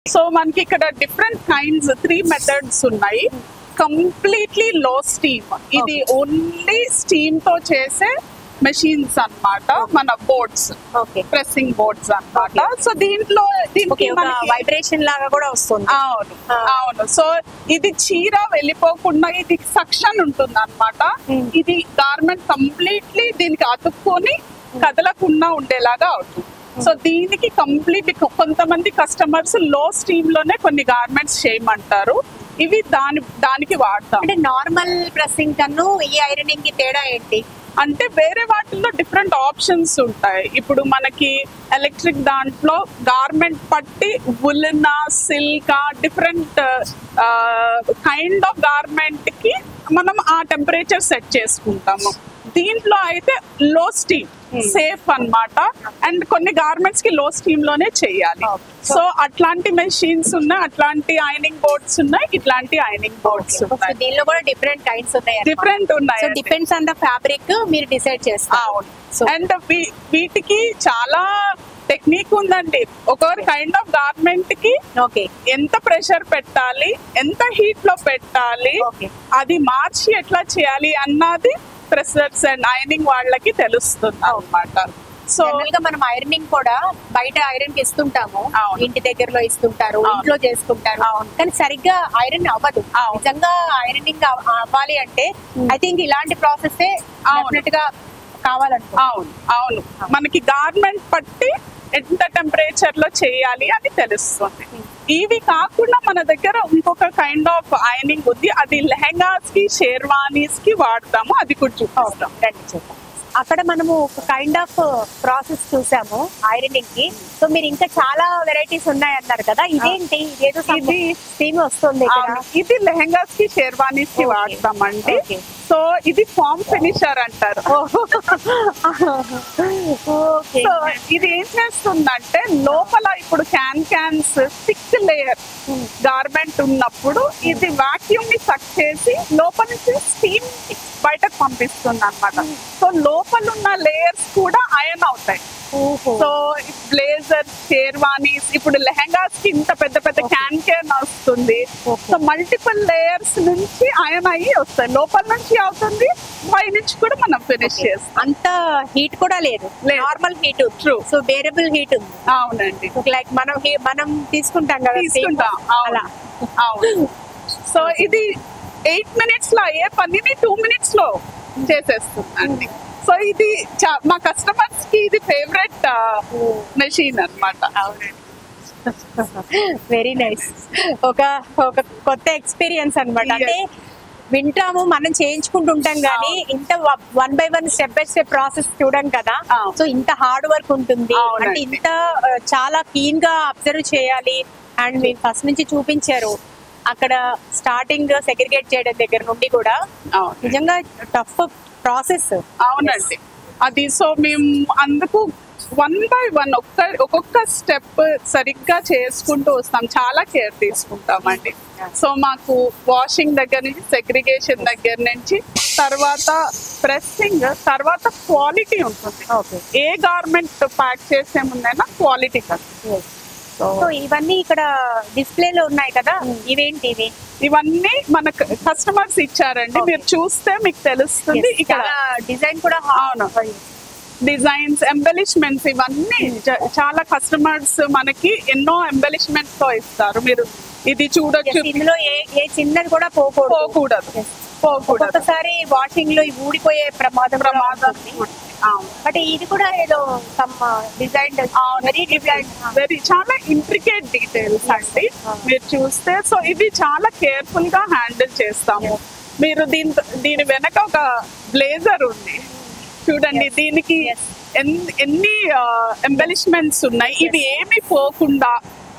So మనకి ఇక్కడ different kinds 3 methods ఉన్నాయి. కంప్లీట్లీ లో స్టీమ్, ఇది ఓన్లీ స్టీమ్ తో చేసే మెషిన్స్ అన్నమాట. మన బోర్డ్స్, ప్రెస్సింగ్ బోర్డ్స్ అన్నమాట. సో దీంట్లో వైబ్రేషన్ లాగా కూడా వస్తుంది. అవును అవును. సో ఇది చీర వెళ్ళిపోకుండా ఇది సక్షన్ ఉంటుంది అన్నమాట. ఇది గార్మెంట్ కంప్లీట్లీ దీనికి అతుక్కొని కదలకుండా ఉండేలాగా అవుతుంది. సో దీనికి కంప్లీట్ కొంతమంది కస్టమర్స్ లో స్టీమ్ లోనే కొన్ని గార్మెంట్స్ చేయమంటారు. ఇవి దానికి వాడతాం. అంటే నార్మల్ ప్రెస్సింగ్ కన్ను ఈ ఐరనింగ్ కి తేడా ఏంటి అంటే వేరే వాటిల్లో డిఫరెంట్ ఆప్షన్స్ ఉంటాయి. ఇప్పుడు మనకి ఎలక్ట్రిక్ దాంట్లో గార్మెంట్ పట్టి వులెనా, సిల్కా, డిఫరెంట్ కైండ్ ఆఫ్ గార్మెంట్ కి మనం ఆ టెంపరేచర్ సెట్ చేసుకుంటాము. దీంట్లో అయితే లో స్టీమ్ సేఫ్ అన్నమాట. అండ్ కొన్ని గార్మెంట్స్ కి లో స్టీమ్ లోనే చేయాలి. సో అట్లాంటి మెషిన్స్ ఉన్నాయి, అట్లాంటి ఐరనింగ్ బోర్డ్స్ ఉన్నాయి, ఇట్లాంటి ఐరనింగ్ బోర్డ్స్ ఉన్నాయి. దీనిలో కూడా డిఫరెంట్ కైండ్స్ ఉన్నాయి. డిఫరెంట్ ఉన్నాయి. So depends on the fabric మీరు డిసైడ్ చేస్తారు. అండ్ వీటికి చాలా టెక్నిక్ ఉందండి. ఒక్కొక్క కైండ్ ఆఫ్ గార్మెంట్ కి ఎంత ప్రెషర్ పెట్టాలి, ఎంత హీట్ లో పెట్టాలి, అది మార్చి ఎట్లా చేయాలి అన్నది ప్రెసర్స్ అండ్ ఐరనింగ్ వాళ్ళకి తెలుస్తుంది అన్నమాట. సో మనం ఐరనింగ్ కూడా బయట ఐరన్ కి ఇస్తుంటాము, ఇంటి దగ్గరలో ఇస్తుంటారు, ఇంట్లో చేసుకుంటారు, కానీ సరిగ్గా ఐరన్ అవ్వదు. నిజంగా ఐరనింగ్ అవ్వాలి అంటే ఐ థింక్ ఇలాంటి ప్రాసెస్ డెఫినెట్ గా కావాలంట. అవును అవును. మనకి గార్మెంట్ పట్టి ఎంత టెంపరేచర్ లో చేయాలి అని తెలుస్తుంది. ఇవి కాకుండా మన దగ్గర ఇంకొక కైండ్ ఆఫ్ ఐరనింగ్ ఉంది. అది లెహంగాస్ కి, షేర్వానీస్ కి వాడతాము. అది కూడా చూపిస్తాం. అక్కడ మనము ఒక కైండ్ ఆఫ్ ప్రాసెస్ చూసాము ఐరనింగ్ కి. సో మీరు ఇంకా చాలా వెరైటీస్ ఉన్నాయి అన్నారు కదా, ఇదేంటి? ఇదేదో స్టీమ్ వస్తుంది. ఇది లెహంగాస్ కి, షేర్వానీస్ కి వాడతామండి. సో ఇది ఫామ్ ఫినిషర్ అంటారు. సో ఇది ఏం చేస్తుందంటే లోపల ఇప్పుడు క్యాన్స్ థిక్ లేయర్ గార్మెంట్ ఉన్నప్పుడు ఇది వాక్యూమ్ ని సక్ చేసి లోపల నుంచి స్టీమ్ బయటకు పంపిస్తుంది అన్నమాట. సో లోపల ఉన్న లేయర్స్ కూడా అయన్ అవుతాయి. సో బ్లేజర్, షేర్వానీస్, ఇప్పుడు లెహంగాస్ కి ఇంత పెద్ద పెద్ద క్యాన్ వస్తుంది. సో మల్టిపుల్ లేయర్స్ నుంచి అయన్ అయ్యి వస్తాయి. లోపల నుంచి అవుతుంది, పై నుంచి కూడా మనం ఫినిష్ చేస్తాం. అంత హీట్ కూడా లేదు, normal heat. True. So variable heat ఉంది. అవునండి. లైక్ మనం తీసుకుంటాం కదా, తీసుకుంటాం. అలా. అవును. సో ఇది 8 minutes లో అయ్యే పనిని 2 minutes లో చేసేస్తుందండి. సో ఇది మా కస్టమర్స్ కి ఇది ఫేవరెట్ మెషిన్ అన్నమాట. Very nice. ఒక కొత్త ఎక్స్పీరియన్స్ అన్నమాట. అంటే వింటాము, మనం చేయించుకుంటుంటాం కానీ ఇంత 1 by 1 step by step process చూడం కదా. సో ఇంత హార్డ్ వర్క్ ఉంటుంది, అంటే ఇంత చాలా క్లీన్ గా అబ్జర్వ్ చేయాలి. అండ్ మీరు ఫస్ట్ నుంచి చూపించారు అక్కడ స్టార్టింగ్ సెగ్రిగేట్ చేయడం దగ్గర నుండి కూడా నిజంగా టఫ్ ప్రాసెస్. అవునండి. అది సో మేము అందుకు 1 by 1 ఒక్కొక్క స్టెప్ సరిగ్గా చేసుకుంటూ వస్తాం. చాలా కేర్ తీసుకుంటామండి. సో మాకు వాషింగ్ దగ్గర నుంచి, సెగ్రిగేషన్ దగ్గర నుంచి, తర్వాత ప్రెస్సింగ్, తర్వాత క్వాలిటీ ఉంటుంది. ఏ గార్మెంట్ ప్యాక్ చేసే ముందైనా క్వాలిటీ కదా. సో ఇవన్నీ ఇక్కడ డిస్ప్లేలో ఉన్నాయి కదా, ఇవేంటి? ఇవన్నీ మన కస్టమర్స్ ఇచ్చారండి. మీరు చూస్తే మీకు తెలుస్తుంది. ఇక్కడ డిజైన్ కూడా డిజైన్స్, ఎంబెలిష్మెంట్స్, ఇవన్నీ చాలా కస్టమర్స్ మనకి ఎన్నో ఎంబెలిష్మెంట్స్ తో ఇస్తారు. మీరు ఇది చూడొచ్చు. ఇందులో ఏ చిన్నది కూడా పోకూడదు. ఒకసారి వాషింగ్ లో ఊడిపోయే ప్రమాదం. బట్ ఇది కూడా ఏదో వెరీ చాలా ఇంట్రికేట్ డీటెయిల్స్ అండి మీరు చూస్తే. సో ఇది చాలా కేర్ఫుల్ గా హ్యాండిల్ చేస్తాము. మీరు దీని వెనక ఒక బ్లేజర్ ఉంది చూడండి. దీనికి ఎన్ని ఎంబెలిష్మెంట్స్ ఉన్నాయి. ఇది ఏమి పోకుండా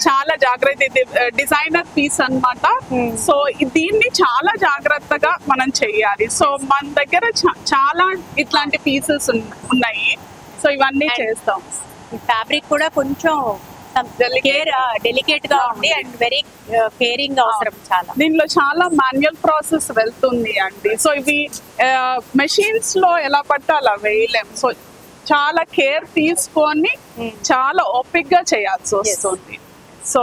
చాలా జాగ్రత్త. ఇది డిజైనర్ పీస్ అన్నమాట. సో దీన్ని చాలా జాగ్రత్తగా మనం చెయ్యాలి. సో మన దగ్గర చాలా ఇట్లాంటి పీసెస్ ఉన్నాయి. సో ఇవన్నీ చేస్తాం. ఫ్యాబ్రిక్ కూడా కొంచెం డెలికేట్ గా ఉంది అండ్ వెరీ కేరింగ్ అవసరం చాలా. దీనిలో చాలా మాన్యువల్ ప్రాసెస్ వెళ్తుంది అండి. సో ఇవి మెషిన్స్ లో ఎలా పడితే అలా వేయలేం. సో చాలా కేర్ తీసుకొని చాలా ఓపిక్ గా చేయాల్సి వస్తుంది. సో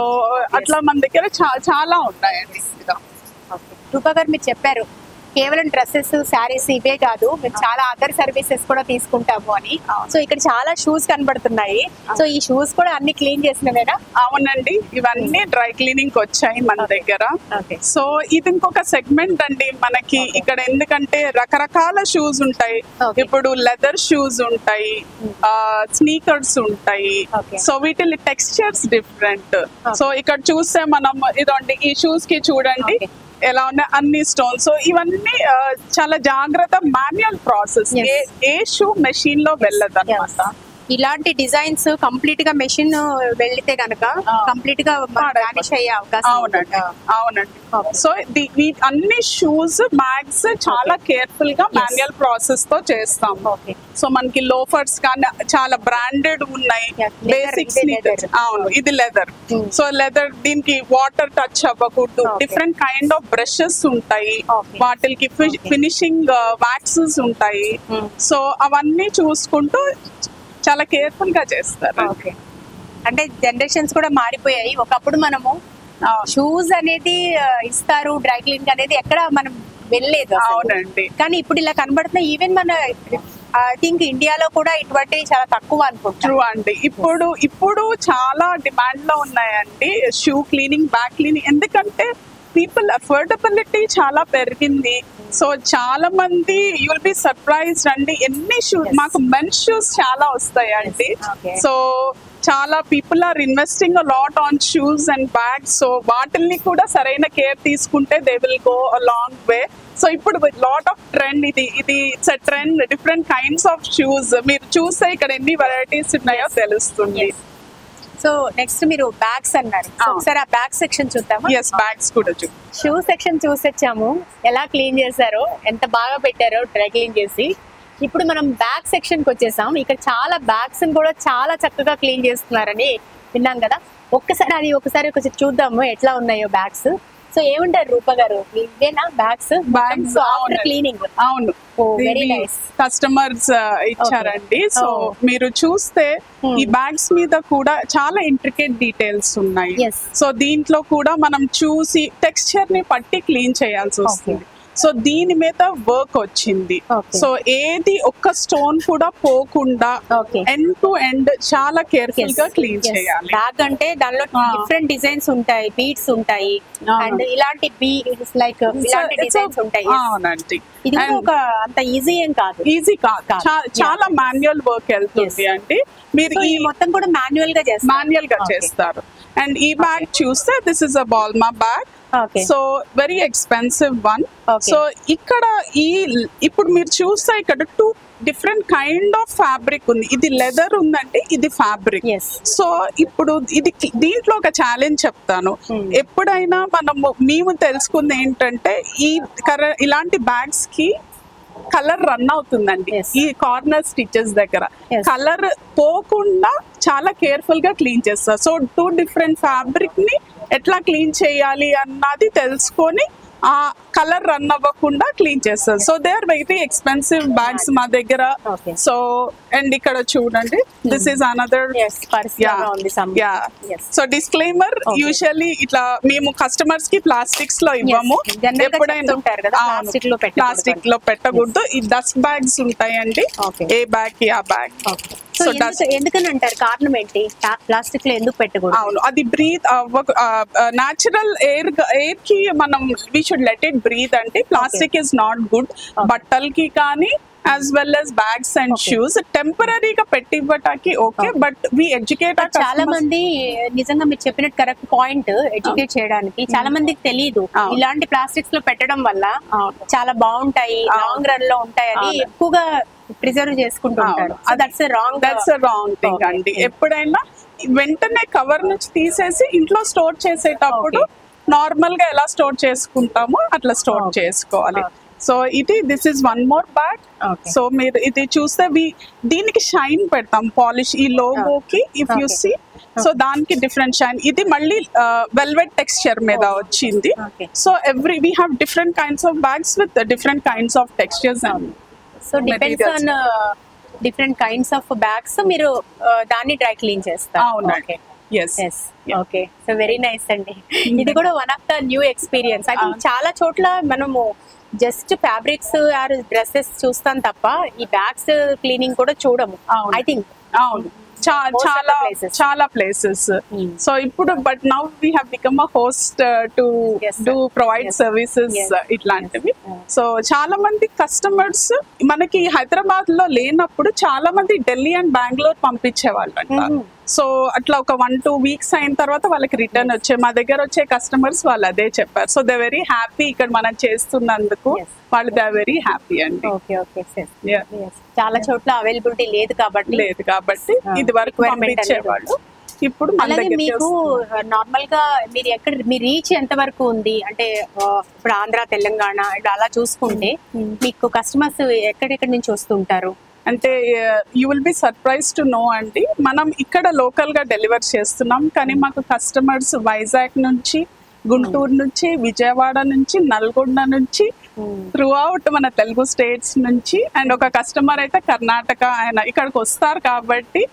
అట్లా మన దగ్గర చాలా ఉన్నాయండి. రూపా గారు మీరు చెప్పారు కేవలం డ్రెస్సెస్, శారీస్ ఇవే కాదు, మేము చాలా అదర్ సర్వీసెస్ కూడా తీసుకుంటాము అని. సో ఇక్కడ చాలా షూస్ కనబడుతున్నాయి. సో ఈ షూస్ కూడా అన్ని క్లీన్ చేసినవేనా? అవునండి, ఇవన్నీ డ్రై క్లీనింగ్ వచ్చాయి మన దగ్గర. సో ఇది ఇంకొక సెగ్మెంట్ అండి మనకి ఇక్కడ, ఎందుకంటే రకరకాల షూస్ ఉంటాయి. ఇప్పుడు లెదర్ షూస్ ఉంటాయి, స్నీకర్స్ ఉంటాయి. సో వీటి టెక్స్చర్స్ డిఫరెంట్. సో ఇక్కడ చూస్తే మనం ఇదండి, ఈ షూస్ కి చూడండి ఎలా ఉన్నాయి, అన్ని స్టోన్స్. సో ఇవన్నీ చాలా జాగ్రత్త మాన్యువల్ ప్రాసెస్. ఏ షూ మెషిన్ లో వెళ్ళదు అన్నమాట. ఇలాంటి డిజైన్స్ కంప్లీట్ గా మెషిన్ వెళ్తే కనుక కంప్లీట్ గా వానిష్ అయ్యే అవకాశం. అవునండి. సో అన్ని షూస్, బ్యాగ్స్ చాలా కేర్ఫుల్ గా మాన్యువల్ ప్రాసెస్ తో చేస్తాం. సో మనకి లోఫర్స్ కానీ చాలా బ్రాండెడ్ ఉన్నాయి, బేసిక్ స్నీకర్స్. అవును, ఇది లెదర్. సో లెదర్, దీనికి వాటర్ టచ్ అవ్వకూడదు. డిఫరెంట్ కైండ్ ఆఫ్ బ్రషెస్ ఉంటాయి, వాటికి ఫినిషింగ్ వ్యాక్సెస్ ఉంటాయి. సో అవన్నీ చూసుకుంటూ చాలా కేర్ఫుల్ గా చేస్తారు. అంటే జనరేషన్స్ కూడా మారిపోయాయి. ఒకప్పుడు మనము షూస్ అనేది ఇస్తారు, డ్రై క్లీనింగ్ అనేది ఎక్కడ మనం వెళ్ళలేదు. అవునండి. కానీ ఇప్పుడు ఇలా కనబడుతున్నాయి. ఈవెన్ మన ఐ థింక్ ఇండియాలో కూడా ఇటువంటివి చాలా తక్కువ అనుకుంటా. ట్రూ అండి. ఇప్పుడు చాలా డిమాండ్ లో ఉన్నాయండి షూ క్లీనింగ్, బ్యాగ్ క్లీనింగ్. ఎందుకంటే పీపుల్ అఫోర్డబిలిటీ చాలా పెరిగింది. సో చాలా మంది, యూ విల్ బి సర్ప్రైజ్డ్ అండి, ఎన్ని షూస్ మాకు మెన్స్ షూస్ చాలా వస్తాయండి. సో చాలా people are investing a lot on shoes and bags. So వాటిల్ని కూడా సరైన కేర్ తీసుకుంటే they will go a long way. So ఇప్పుడు లాట్ ఆఫ్ ట్రెండ్, ఇది it's a trend. Different kinds of shoes మీరు చూస్తే ఇక్కడ ఎన్ని వెరైటీస్ ఉన్నాయో తెలుస్తుంది. సో నెక్స్ట్ మీరు బ్యాగ్స్ అన్నారు, ఒకసారి ఆ బ్యాగ్ సెక్షన్ చూద్దామా? yes, బ్యాగ్స్ కూడా షూ సెక్షన్ చూసొచ్చాము, ఎలా క్లీన్ చేశారో, ఎంత బాగా పెట్టారో డ్రై క్లీన్ చేసి. ఇప్పుడు మనం బ్యాగ్ సెక్షన్ కి వచ్చేసాం. ఇక్కడ చాలా బ్యాగ్స్ కూడా చాలా చక్కగా క్లీన్ చేస్తున్నారని విన్నాం కదా. ఒకసారి చూద్దాము ఎట్లా ఉన్నాయో బ్యాగ్స్. సో ఏమంటారు రూపా గారు, ఇవేనా బ్యాగ్స్? After cleaning. అవును, వెరీ నైస్. కస్టమర్స్ ఇచ్చారండి. సో మీరు చూస్తే ఈ బ్యాగ్స్ మీద కూడా చాలా ఇంట్రికేట్ డీటెయిల్స్ ఉన్నాయి. సో దీంట్లో కూడా మనం చూసి టెక్స్చర్ ని పట్టి క్లీన్ చేయాల్సి వస్తుంది. సో దీని మీద వర్క్ వచ్చింది. సో ఏది ఒక్క స్టోన్ కూడా పోకుండా ఎండ్ టు ఎండ్ చాలా కేర్ఫుల్ గా క్లీన్ చేయాలి. బ్యాగ్ అంటే దానిలో డిఫరెంట్ డిజైన్స్ ఉంటాయి, బీడ్స్ ఉంటాయి, అండ్ ఇలాంటి లైక్ ఇలాంటి డిజైన్స్ ఉంటాయి. అవునండి. ఇది ఒక అంత ఈజీ ఏం కాదు. ఈజీ కాదు, చాలా మాన్యువల్ వర్క్ వెళ్తుంది అండి. మీరు ఈ మొత్తం కూడా మాన్యువల్ గా చేస్తారు. అండ్ ఈ బ్యాగ్ చూస్తే this is a Balma bag. So very expensive one. So ఇక్కడ ఇప్పుడు మీరు చూస్తే ఇక్కడ 2 డిఫరెంట్ కైండ్ ఆఫ్ ఫ్యాబ్రిక్ ఉంది. ఇది లెదర్ ఉందండి, ఇది ఫ్యాబ్రిక్. సో ఇప్పుడు దీంట్లో ఒక ఛాలెంజ్ చెప్తాను. ఎప్పుడైనా మేము తెలుసుకుంది ఏంటంటే, ఇలాంటి బ్యాగ్స్ కి కలర్ రన్ అవుతుందండి. ఈ కార్నర్ స్టిచెస్ దగ్గర కలర్ పోకుండా చాలా కేర్ఫుల్ గా క్లీన్ చేస్తారు. సో 2 డిఫరెంట్ ఫ్యాబ్రిక్ ని ఎట్లా క్లీన్ చేయాలి అన్నది తెలుసుకొని ఆ కలర్ రన్ అవ్వకుండా క్లీన్ చేస్తారు. So they are very expensive bags మా దగ్గర. సో అండ్ ఇక్కడ చూడండి, this is another. So disclaimer, usually ఇట్లా మేము కస్టమర్స్ కి ప్లాస్టిక్స్ లో ఇవ్వము. ఎప్పుడైనా ప్లాస్టిక్ లో పెట్టకూడదు. ఈ డస్ట్ బ్యాగ్స్ ఉంటాయండి, ఏ బ్యాగ్ కి ఆ బ్యాగ్. ఎందుకని అంటారు, కారణం ఏంటి? ప్లాస్టిక్ లో ఎందుకు పెట్టకూడదు? అవును, అది బ్రీత్ న్యాచురల్ ఎయిర్ కి మనం we should let it breathe అంటే. ప్లాస్టిక్ ఇస్ నాట్ గుడ్ బట్టలకి కానీ as well as bags and shoes. Temporary గా పెట్టి ఇవ్వటానికి ఓకే, బట్ వి ఎడ్యుకేట్. చాలా మంది నిజంగా మీరు చెప్పినట్టు కరెక్ట్ పాయింట్, ఎడ్యుకేట్ చేయడానికి చాలా మందికి తెలియదు. ఇలాంటి ప్లాస్టిక్స్ లో పెట్టడం వల్ల చాలా బాగుంటాయి, లాంగ్ రన్ లో ఉంటాయి అని ఎక్కువగా ప్రిజర్వ్ చేసుకుంటూ ఉంటారు. దట్స్ రాంగ్ థింగ్ అండి. ఎప్పుడైనా వెంటనే కవర్ నుంచి తీసేసి ఇంట్లో స్టోర్ చేసేటప్పుడు నార్మల్ గా ఎలా స్టోర్ చేసుకుంటామో అట్లా స్టోర్ చేసుకోవాలి. So this is one more bag. So మీరు ఇది చూస్తే దీనికి షైన్ పెడతాం, పాలిష్ ఈ లోగోకి. ఇఫ్ యూ సీ, సో దానికి డిఫరెంట్ షైన్. ఇది మళ్ళీ వెల్వెట్ టెక్స్చర్ మీద వచ్చింది. So we have different kinds of bags with different kinds of textures and so depends on different kinds of bags మీరు దాన్ని డ్రై క్లీన్ చేస్తారు. అవునండి. Yes yes okay so very nice అండి. ఇది కూడా one of the new experience. అది చాలా చోట్ల మనము జస్ట్ ఫ్యాబ్రిక్స్ ఆర్ డ్రెస్సెస్ చూస్తాం తప్ప ఈ బ్యాగ్స్ క్లీనింగ్ కూడా చూడము. ఐ థింక్ అవును చాలా ప్లేసెస్. సో ఇప్పుడు but now we have become a host to do provide services ఇట్లాంటివి. సో చాలా మంది కస్టమర్స్ మనకి హైదరాబాద్ లో లేనప్పుడు చాలా మంది ఢిల్లీ అండ్ బెంగళూరు పంపించేవాళ్ళు అంట. సో అట్లా ఒక 1-2 వీక్స్ అయిన తర్వాత వాళ్ళకి రిటర్న్ వచ్చే మా దగ్గర వచ్చే కస్టమర్స్ వాళ్ళు అదే చెప్పారు. సో దే వెరీ హ్యాపీ ఇక్కడ మనం చేస్తున్నందుకు. వాళ్ళు దే వెరీ హ్యాపీ అండి. ఓకే ఓకే చాలా చోట్ల అవైలబిలిటీ లేదు కాబట్టి ఇది వరకు పంపించేవాళ్ళు. ఇప్పుడు అలాగే మీకు నార్మల్ గా మీరు ఎక్కడ మీ రీచ్ ఎంత వరకు ఉంది అంటే ఇప్పుడు ఆంధ్ర తెలంగాణ ఇట్లా అలా చూసుకుంటే మీకు కస్టమర్స్ ఎక్కడెక్కడి నుంచి వస్తుంటారు? అంటే you will be surprise to know అండి, మనం ఇక్కడ లోకల్ గా డెలివర్ చేస్తున్నాం కానీ మాకు కస్టమర్స్ వైజాగ్ నుంచి, గుంటూరు నుంచి, విజయవాడ నుంచి, నల్గొండ నుంచి, త్రూ అవుట్ మన తెలుగు స్టేట్స్ నుంచి, అండ్ ఒక కస్టమర్ అయితే కర్ణాటక ఆయన ఇక్కడికి వస్తారు కాబట్టి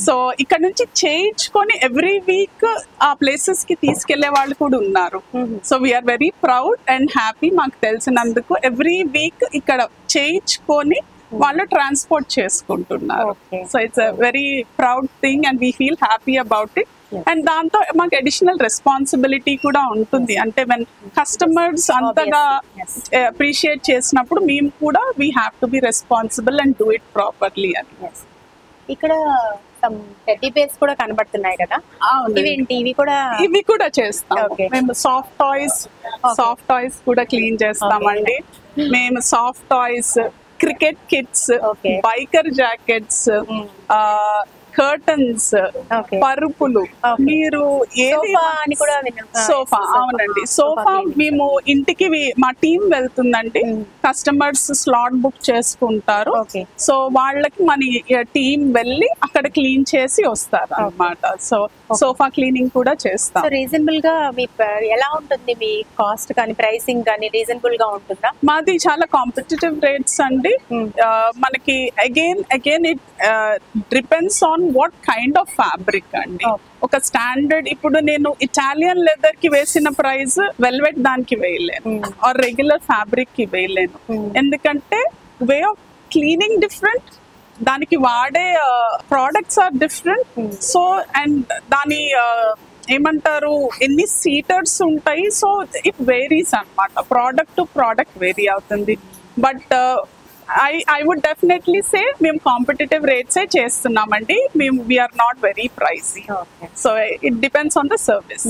సో ఇక్కడ నుంచి చేయించుకొని ఎవ్రీ వీక్ ఆ ప్లేసెస్ కి తీసుకెళ్లే వాళ్ళు కూడా ఉన్నారు. So we are very proud and happy. మాకు తెలిసినందుకు ఎవ్రీ వీక్ ఇక్కడ చేయించుకొని వాళ్ళు ట్రాన్స్పోర్ట్ చేసుకుంటున్నారు. So it's a very proud thing and we feel happy about it. And దాంతో మాకు అడిషనల్ రెస్పాన్సిబిలిటీ కూడా ఉంటుంది. అంటే వెన్ కస్టమర్స్ అంతగా అప్రిషియేట్ చేసినప్పుడు మేము కూడా we have to be responsible and do it properly అని. ఇక్కడ టెడ్డీ బేర్స్ కూడా కనబడుతున్నాయి కదా, ఇవి కూడా చేస్తాం మేము. సాఫ్ట్ టాయ్స్ కూడా క్లీన్ చేస్తామండి మేము. Soft toys, cricket kits, biker jackets, curtains, పరుపులు, మీరు సోఫా. అవునండి సోఫా మేము ఇంటికి మా టీం వెళ్తుందండి. కస్టమర్స్ స్లాట్ బుక్ చేసుకుంటారు. సో వాళ్ళకి మన టీం వెళ్ళి అక్కడ క్లీన్ చేసి వస్తారు అన్నమాట. సో సోఫా క్లీనింగ్ కూడా చేస్తాం. రీజనబుల్ గా ఎలా ఉంటుంది మీ కాస్ట్ కానీ ప్రైసింగ్ కానీ రీజనబుల్ గా ఉంటుందా? మాది చాలా కాంపిటేటివ్ రేట్స్ అండి. మనకి again it depends on what kind of fabric అండి. ఒక స్టాండర్డ్ ఇప్పుడు నేను ఇటాలియన్ లెదర్ కి వేసిన ప్రైస్ వెల్వెట్ దానికి వేయలేను, ఆర్ రెగ్యులర్ ఫ్యాబ్రిక్ కి వేయలేను. ఎందుకంటే వే ఆఫ్ క్లీనింగ్ డిఫరెంట్, దానికి వాడే products are different. So and దాని ఏమంటారు ఎన్ని సీటర్స్ ఉంటాయి. సో ఇట్ వేరీస్ అన్నమాట, ప్రోడక్ట్ టు ప్రోడక్ట్ వేరీ అవుతుంది. But I would definitely say మేము కాంపిటేటివ్ రేట్స్ చేస్తున్నామండి. We are not very pricey. So it depends on the service.